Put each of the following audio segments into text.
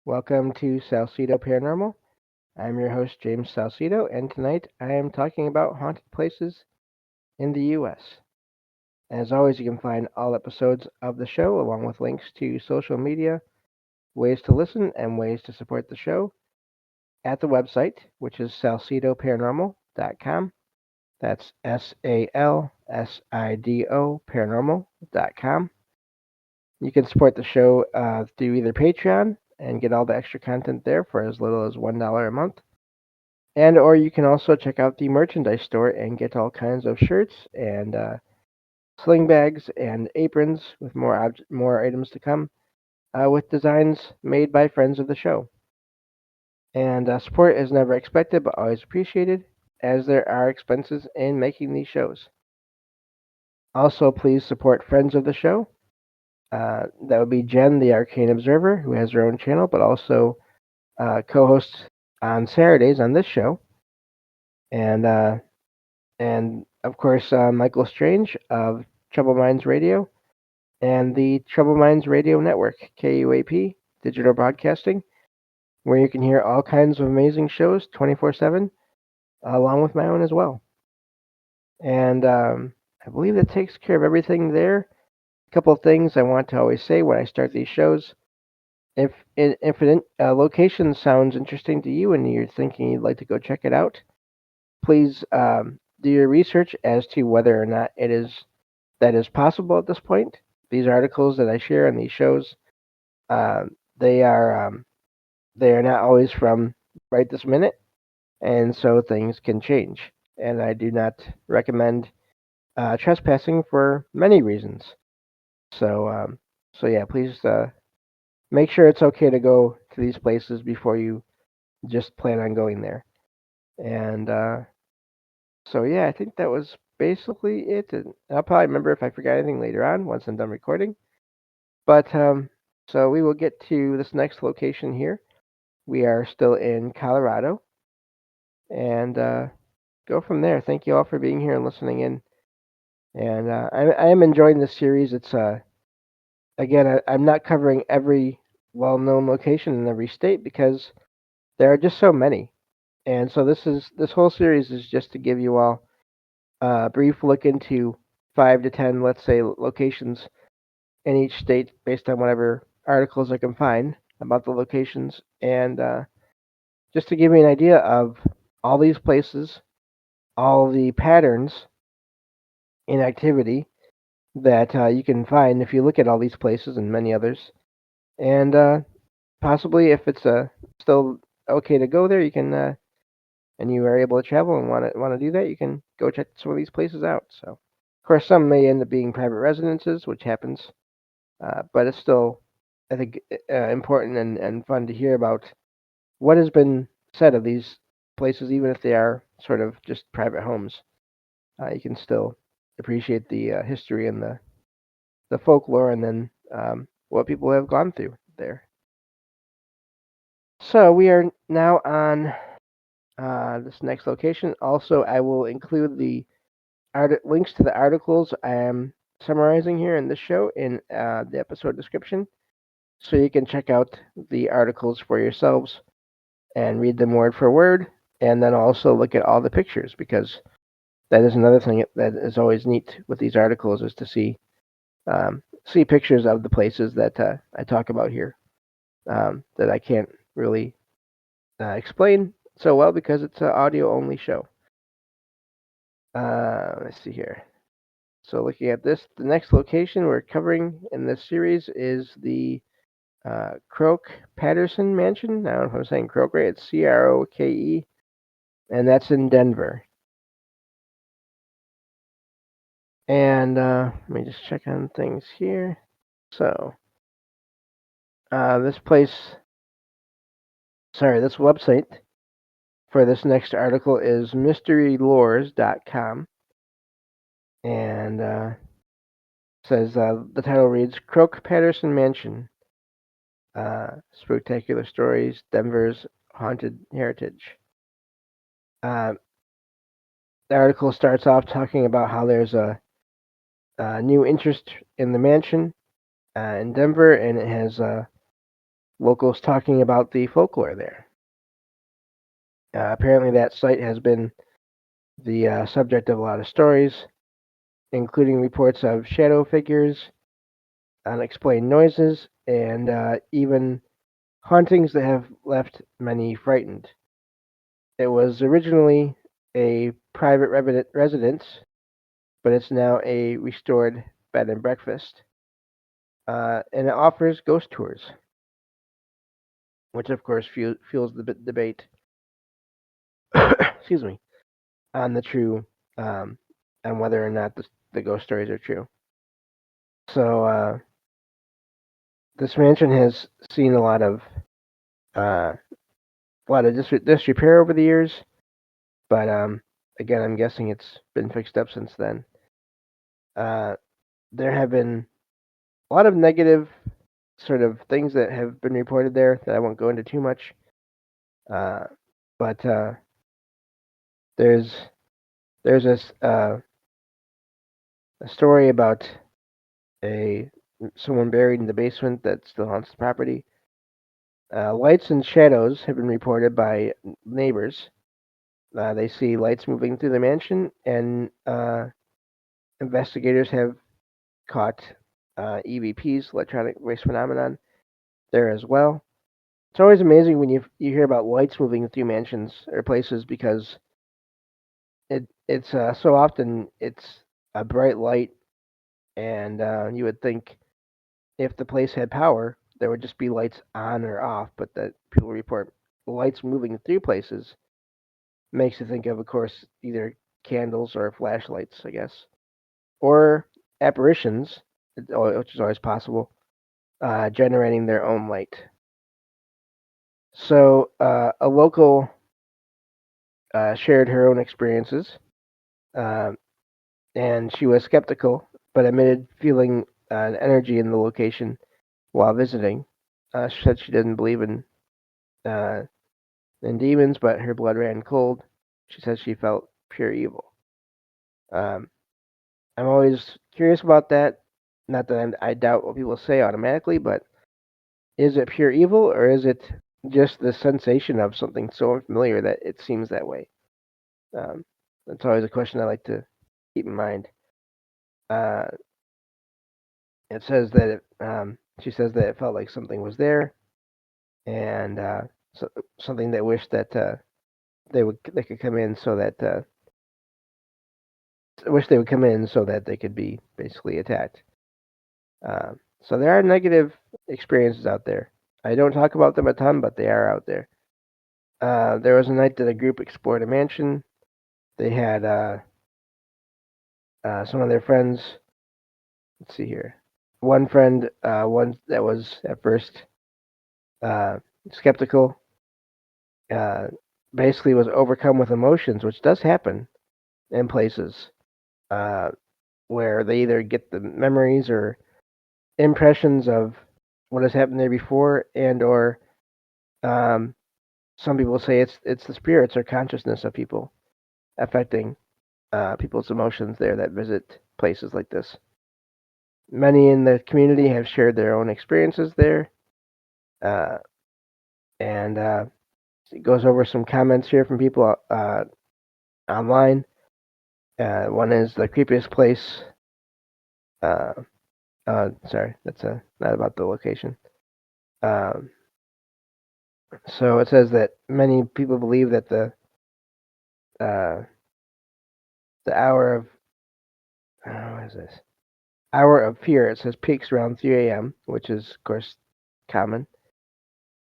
Welcome to Salsido Paranormal. I'm your host, James Salsido, and tonight I am talking about haunted places in the U.S. As always, you can find all episodes of the show along with links to social media, ways to listen, and ways to support the show at the website, which is salsidoparanormal.com. That's SALSIDO paranormal.com. You can support the show through either Patreon and get all the extra content there for as little as $1 a month. And or you can also check out the merchandise store and get all kinds of shirts and sling bags and aprons with more items to come with designs made by friends of the show. And support is never expected but always appreciated, as there are expenses in making these shows. Also, please support friends of the show. That would be Jen, the Arcane Observer, who has her own channel, but also co-hosts on Saturdays on this show. And of course Michael Strange of Trouble Minds Radio and the Trouble Minds Radio Network, KUAP, Digital Broadcasting, where you can hear all kinds of amazing shows 24/7, along with my own as well. And I believe that takes care of everything there. A couple of things I want to always say when I start these shows. If an location sounds interesting to you and you're thinking you'd like to go check it out, please do your research as to whether or not that is possible at this point. These articles that I share on these shows, uh, they are they are not always from right this minute, and so things can change. And I do not recommend trespassing for many reasons. So so yeah, please make sure it's okay to go to these places before you just plan on going there. And so yeah, I think that was basically it. And I'll probably remember if I forgot anything later on once I'm done recording. But so we will get to this next location here. We are still in Colorado, and go from there. Thank you all for being here and listening in. And I am enjoying this series. It's again, I'm not covering every well-known location in every state because there are just so many. And so this whole series is just to give you all a brief look into 5 to 10, let's say, locations in each state based on whatever articles I can find about the locations, and just to give you an idea of all these places, all the patterns in activity that you can find if you look at all these places and many others, and possibly if it's still okay to go there, you can and you are able to travel and want to do that, you can go check some of these places out. So, of course, some may end up being private residences, which happens, but it's still, I think, important and fun to hear about what has been said of these places, even if they are sort of just private homes. You can still appreciate the history and the folklore, and then what people have gone through there. So we are now on this next location. Also, I will include the links to the articles I am summarizing here in this show in the episode description, so you can check out the articles for yourselves and read them word for word, and then also look at all the pictures, because that is another thing that is always neat with these articles, is to see pictures of the places that I talk about here, that I can't really explain so well because it's an audio only show. Let's see here. So looking at this, the next location we're covering in this series is the Croke Patterson Mansion. I don't know if I'm saying Croke right. It's Croke, and that's in Denver. And let me just check on things here. So this website for this next article is mysterylores.com, and says the title reads Croke Patterson Mansion, Spectacular Stories, Denver's Haunted Heritage. The article starts off talking about how there's a new interest in the mansion in Denver, and it has locals talking about the folklore there. Apparently, that site has been the subject of a lot of stories, including reports of shadow figures, unexplained noises, and even hauntings that have left many frightened. It was originally a private residence, but it's now a restored bed and breakfast. And it offers ghost tours, which of course fuels the debate. Excuse me, on the true, on whether or not the ghost stories are true. So this mansion has seen uh, a lot of disrepair over the years, but again, I'm guessing it's been fixed up since then. Uh, there have been a lot of negative sort of things that have been reported there that I won't go into too much. Uh, but there's there's a story about a someone buried in the basement that still haunts the property. Lights and shadows have been reported by neighbors. They see lights moving through the mansion, and investigators have caught EVPs, electronic voice phenomenon, there as well. It's always amazing when you hear about lights moving through mansions or places because it's so often it's a bright light, and you would think if the place had power, there would just be lights on or off, but that people report lights moving through places makes you think of course, either candles or flashlights, I guess, or apparitions, which is always possible, generating their own light. So a local shared her own experiences, uh, and she was skeptical, but admitted feeling an energy in the location while visiting. She said she didn't believe uh, in demons, but her blood ran cold. She said she felt pure evil. Um, I'm always curious about that. Not that I doubt what people say automatically, but is it pure evil or is it just the sensation of something so unfamiliar that it seems that way? Um, that's always a question I like to keep in mind. Uh, it says that she says that it felt like something was there, and something that wished that they could come in so that wish they would come in so that they could be basically attacked. So there are negative experiences out there. I don't talk about them a ton, but they are out there. There was a night that a group explored a mansion. They had some of their friends. Let's see here. One friend, one that was at first uh, skeptical, uh, basically was overcome with emotions, which does happen in places uh, where they either get the memories or impressions of what has happened there before, and or um, some people say it's the spirits or consciousness of people affecting people's emotions there that visit places like this. Many in the community have shared their own experiences there, uh, and it goes over some comments here from people online. One is the creepiest place. Uh, sorry, that's not about the location. Um, so it says that many people believe that uh, the what is this? Hour of fear. It says peaks around 3 a.m., which is of course common.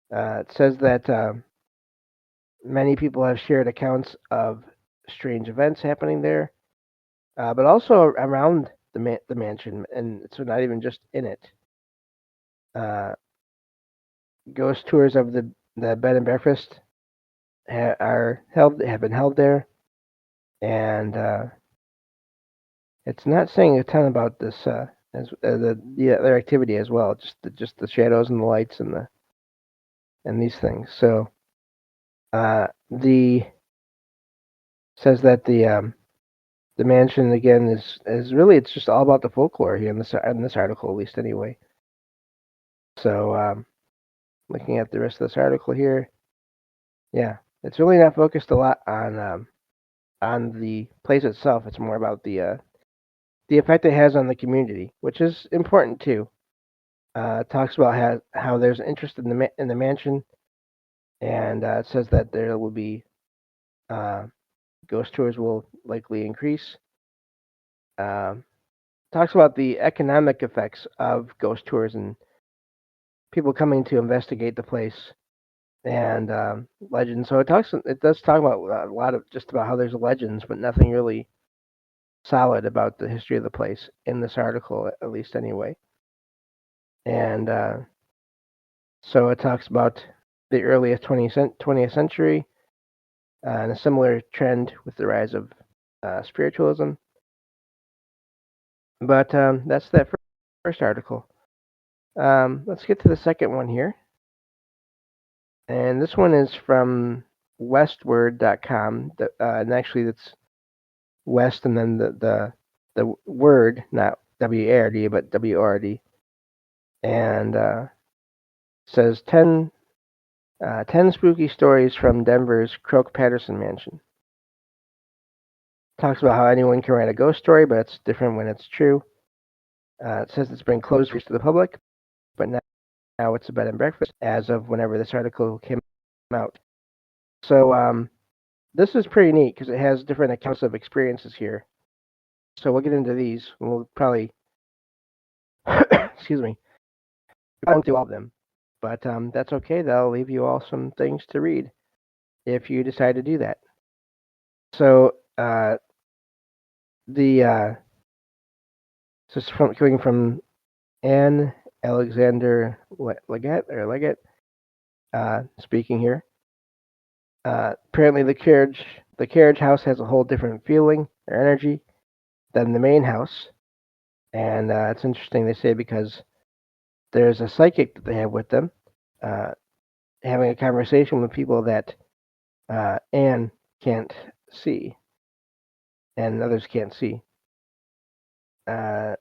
It says that many people have shared accounts of strange events happening there, but also around the mansion, and so not even just in it. Uh, Ghost tours of the bed and breakfast have been held there, and it's not saying a ton about this as the other activity as well. Just the shadows and the lights and these things. So the says that the mansion again is really it's just all about the folklore here in this article, at least anyway. So looking at the rest of this article here, yeah, it's really not focused a lot on the place itself. It's more about the effect it has on the community, which is important too. It talks about how there's interest in the mansion, and it says that there will be uh, ghost tours will likely increase. Um, Talks about the economic effects of ghost tours and people coming to investigate the place and legends. So it does talk about a lot of just about how there's legends, but nothing really solid about the history of the place in this article, at least anyway. And so it talks about the earliest 20th century and a similar trend with the rise of spiritualism. But that's that first article. Let's get to the second one here. And this one is from westword.com. And actually, it's West and then the word, not W-A-R-D, but W-O-R-D. And says 10 spooky stories from Denver's Croak-Patterson Mansion. Talks about how anyone can write a ghost story, but it's different when it's true. It says it's been closed to the public, but now it's a bed and breakfast as of whenever this article came out. So this is pretty neat because it has different accounts of experiences here. So we'll get into these. We'll probably, excuse me, I won't do all of them, but that's okay. That'll leave you all some things to read if you decide to do that. So this is coming from Anne Alexander Leggett speaking here. Apparently, the carriage house has a whole different feeling or energy than the main house, and it's interesting they say because there's a psychic that they have with them, uh, having a conversation with people that Anne can't see and others can't see. It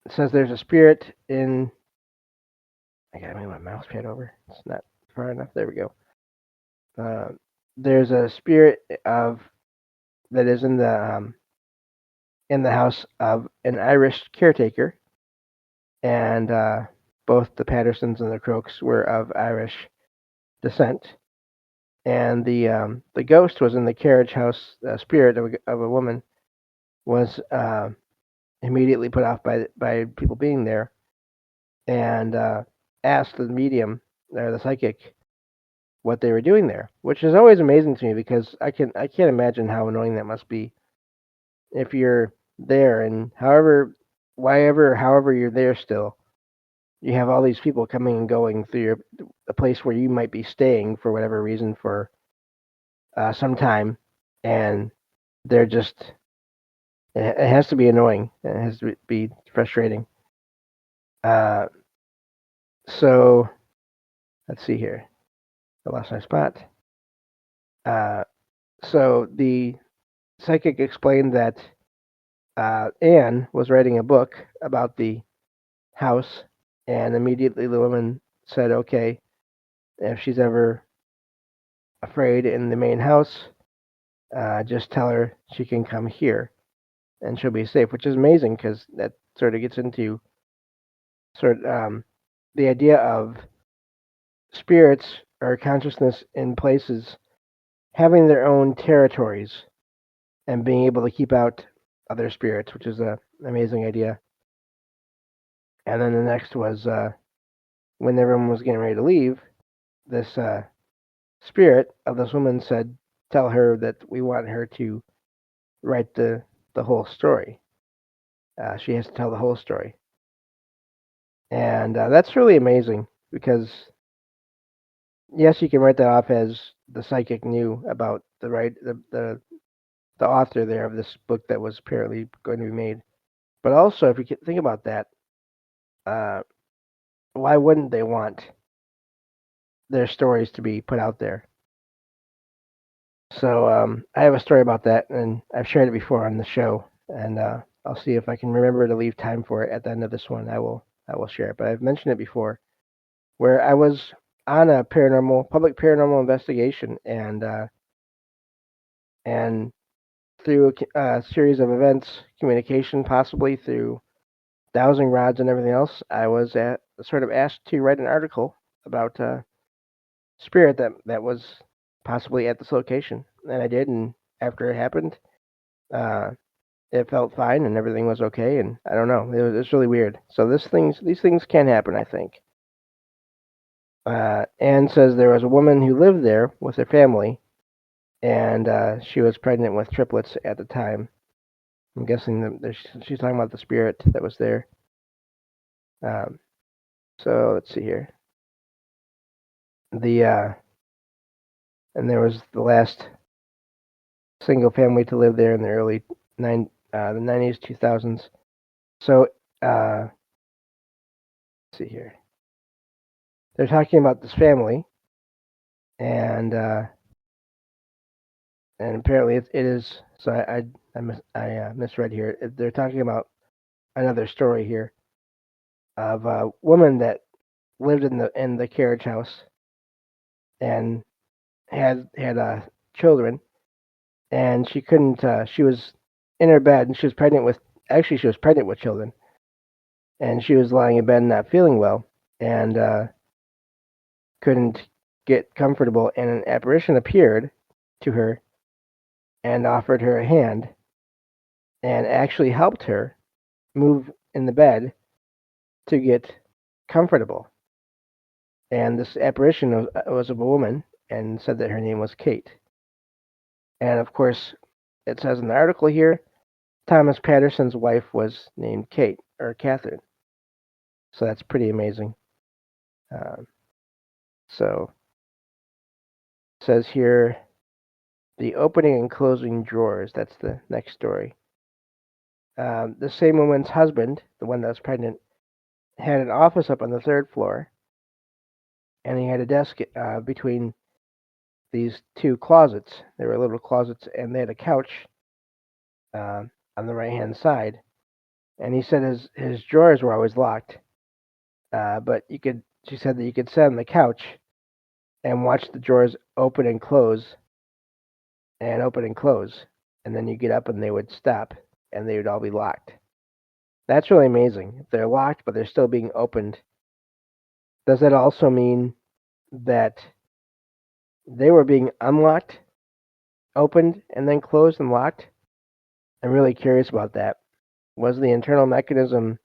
says there's a spirit in. I gotta move my mouse pad over. It's not far enough. There we go. There's a spirit of that is in the house of an Irish caretaker, and both the Pattersons and the Croaks were of Irish descent. And the ghost was in the carriage house. Spirit of a woman was immediately put off by people being there, and asked the medium or the psychic what they were doing there, which is always amazing to me because I can't imagine how annoying that must be if you're there and however you're there still, you have all these people coming and going through the place where you might be staying for whatever reason for some time, and they're just it has to be annoying. It has to be frustrating. So let's see here. I lost my spot. So the psychic explained that Anne was writing a book about the house, and immediately the woman said, "Okay, if she's ever afraid in the main house, just tell her she can come here, and she'll be safe." Which is amazing because that sort of gets into the idea of spirits or consciousness in places having their own territories and being able to keep out other spirits, which is an amazing idea. And then the next was when everyone was getting ready to leave, this spirit of this woman said, "Tell her that we want her to write the whole story. She has to tell the whole story." And that's really amazing because yes, you can write that off as the psychic knew about the author there of this book that was apparently going to be made. But also, if you think about that, uh, why wouldn't they want their stories to be put out there? So I have a story about that, and I've shared it before on the show, and I'll see if I can remember to leave time for it at the end of this one. I will share it, but I've mentioned it before, where I was on a public paranormal investigation, and through a series of events, communication, possibly through dowsing rods and everything else, I was sort of asked to write an article about spirit that was possibly at this location, and I did. And after it happened, uh, it felt fine and everything was okay. And I don't know, it's really weird. So these things can happen, I think. Anne says there was a woman who lived there with her family, and she was pregnant with triplets at the time. I'm guessing that she's talking about the spirit that was there. Um, so let's see here. And there was the last single family to live there in the early the 90s, 2000s. So let's see here. They're talking about this family, and apparently it is. So I misread here. They're talking about another story here of a woman that lived in the carriage house and had children, and she couldn't. She was in her bed, and she was pregnant with. Actually, she was pregnant with children, and she was lying in bed not feeling well, and couldn't get comfortable. And an apparition appeared to her and offered her a hand, and actually helped her move in the bed to get comfortable. And this apparition was of a woman, and said that her name was Kate. And of course, it says in the article here, Thomas Patterson's wife was named Kate or Catherine. So that's pretty amazing. Um, so it says here the opening and closing drawers. That's the next story. The same woman's husband, the one that was pregnant, had an office up on the third floor, and he had a desk between these two closets. They were little closets, and they had a couch uh, on the right hand side. And he said his drawers were always locked, but she said that you could sit on the couch and watch the drawers open and close, and then you get up and they would stop, and they would all be locked. That's really amazing. If they're locked, but they're still being opened, does that also mean that they were being unlocked, opened, and then closed and locked? I'm really curious about that. Was the internal mechanism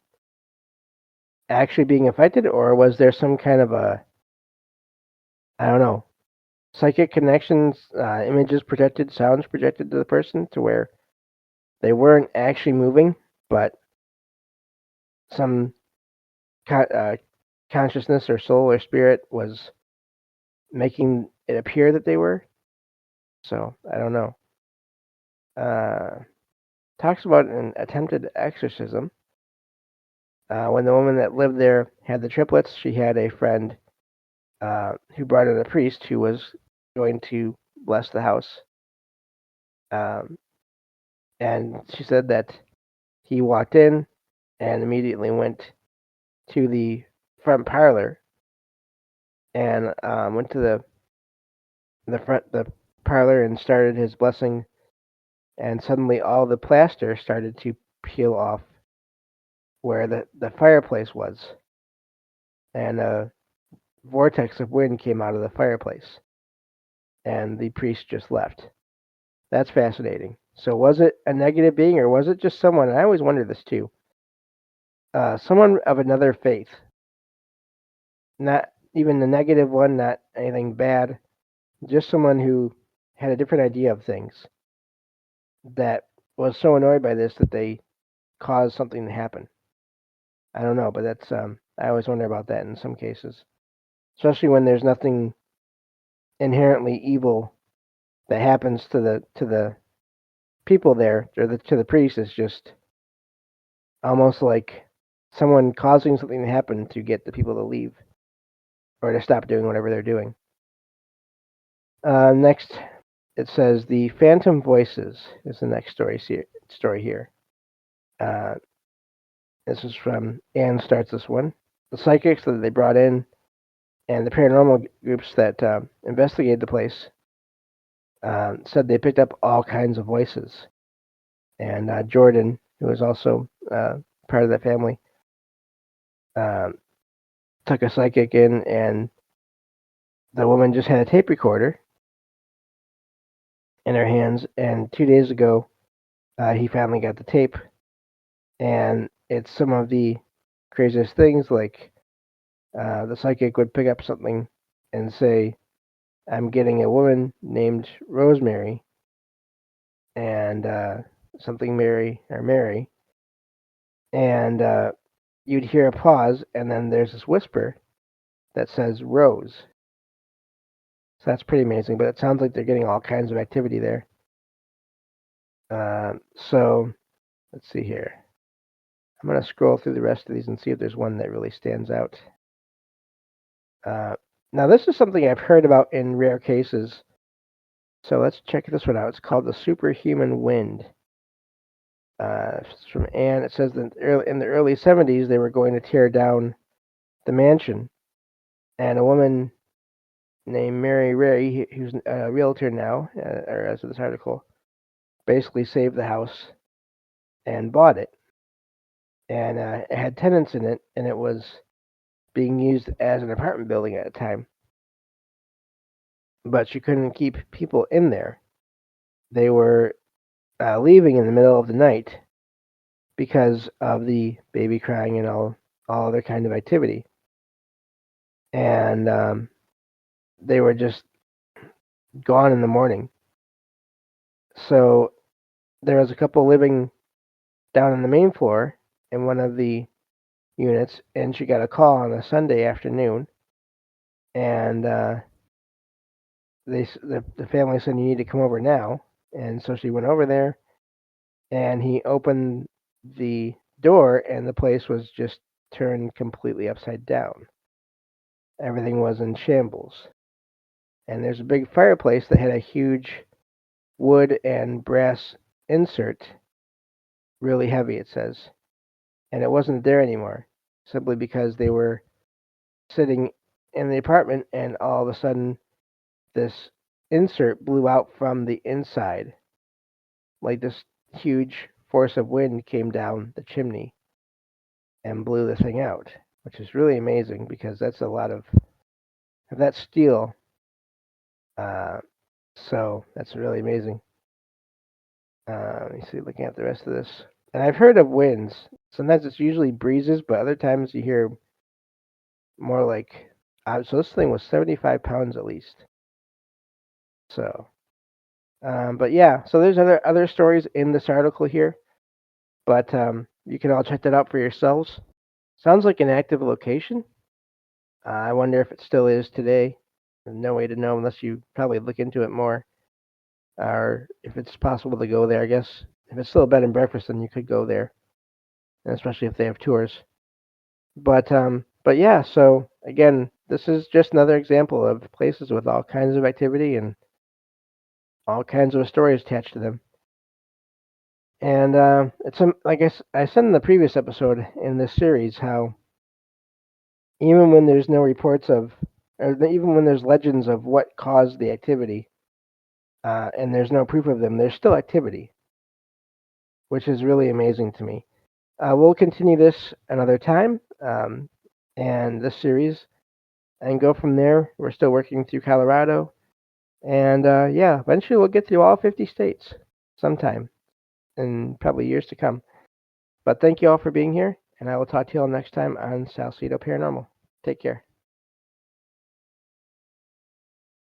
actually being affected, or was there some kind of I don't know, psychic connections, images projected, sounds projected to the person to where they weren't actually moving, but some consciousness or soul or spirit was making it appear that they were? So, I don't know. Talks about an attempted exorcism. When the woman that lived there had the triplets, she had a friend who brought in a priest who was going to bless the house. And she said that he walked in and immediately went to the front parlor and went to the parlor and started his blessing. And suddenly all the plaster started to peel off where the fireplace was, and a vortex of wind came out of the fireplace, and the priest just left. That's fascinating. So was it a negative being, or was it just someone? And I always wonder this too. Someone of another faith, not even the negative one, not anything bad, just someone who had a different idea of things that was so annoyed by this that they caused something to happen. I don't know, but that's I always wonder about that in some cases, especially when there's nothing inherently evil that happens to the people there or to the priest. It's just almost like someone causing something to happen to get the people to leave or to stop doing whatever they're doing. Next, it says the phantom voices is the next story here. Uh, this is from Anne starts this one. The psychics that they brought in And the paranormal groups that investigated the place said they picked up all kinds of voices. And Jordan, who was also part of that family, um, took a psychic in, and the woman just had a tape recorder in her hands. And 2 days ago, he finally got the tape, and it's some of the craziest things. Like the psychic would pick up something and say, "I'm getting a woman named Rosemary," and something Mary or Mary, and you'd hear a pause, and then there's this whisper that says Rose. So that's pretty amazing. But it sounds like they're getting all kinds of activity there. So let's see here. I'm going to scroll through the rest of these and see if there's one that really stands out. Now, this is something I've heard about in rare cases. So let's check this one out. It's called the superhuman wind. It's from Anne. It says that in the early 70s, they were going to tear down the mansion. And a woman named Mary Ray, who's a realtor now, or as of this article, basically saved the house and bought it. And it had tenants in it, and it was being used as an apartment building at the time. But she couldn't keep people in there. They were leaving in the middle of the night because of the baby crying and all other kind of activity. And they were just gone in the morning. So there was a couple living down on the main floor in one of the units, and she got a call on a Sunday afternoon, and the family said, "You need to come over now." And so she went over there, and he opened the door, and the place was just turned completely upside down. Everything was in shambles. And there's a big fireplace that had a huge wood and brass insert, really heavy, it says. And it wasn't there anymore, simply because they were sitting in the apartment, and all of a sudden, this insert blew out from the inside. Like this huge force of wind came down the chimney and blew the thing out, which is really amazing because that's a lot of that steel. Uh, so that's really amazing. Let me see, looking at the rest of this. And I've heard of winds. Sometimes it's usually breezes, but other times you hear more like. So this thing was 75 pounds at least. So, but yeah, so there's other stories in this article here, but you can all check that out for yourselves. Sounds like an active location. I wonder if it still is today. There's no way to know unless you probably look into it more, or if it's possible to go there. I guess if it's still a bed and breakfast, then you could go there, and especially if they have tours. But yeah. So again, this is just another example of places with all kinds of activity and all kinds of stories attached to them. And it's like I said in the previous episode in this series, how even when there's no reports of, or even when there's legends of what caused the activity, and there's no proof of them, there's still activity, which is really amazing to me. We'll continue this another time, and this series, and go from there. We're still working through Colorado, and yeah, eventually we'll get through all 50 states sometime, in probably years to come. But thank you all for being here, and I will talk to you all next time on Salsido Paranormal. Take care.